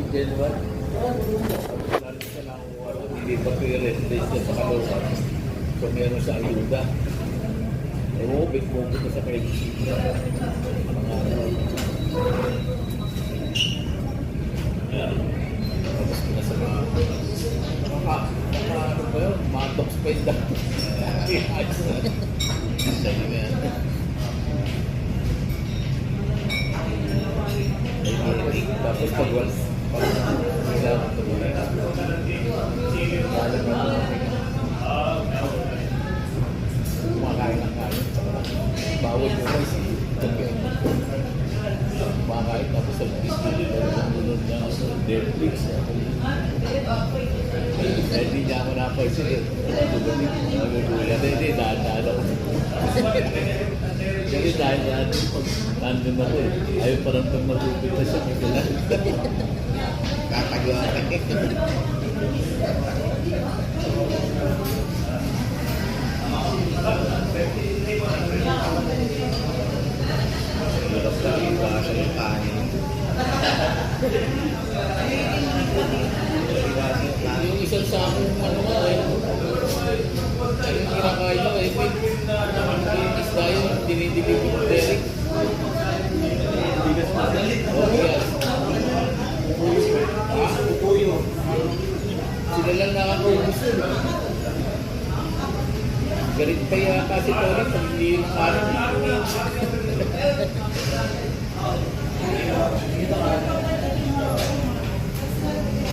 January. Lalo siya lang hindi pa pre-residence niya sa Caloocan. So meron sa ayuda. Bit mo ko sa credit sheet niya. Mga tapos ko na sa mga ano ba yun? Mga top spend na. Sabi na yan. Tapos pag once kailangan ito muna balik na kumakain ang kain bawal mo kasi kumakain tapos sa nunod niya sa Netflix hindi niya ako napansin hindi daan ako kasi dahil natin pag nandun ako ayaw parang pag magpupita siya kakagawa hirap na iba sa yung kanin yung isang sakong ano nga yung kinakain mo yung isda yung dinidibig yung Derek yes Pupuyo sila lang nakakaubos yun galit pa yata si Tony pag hindi yung kanin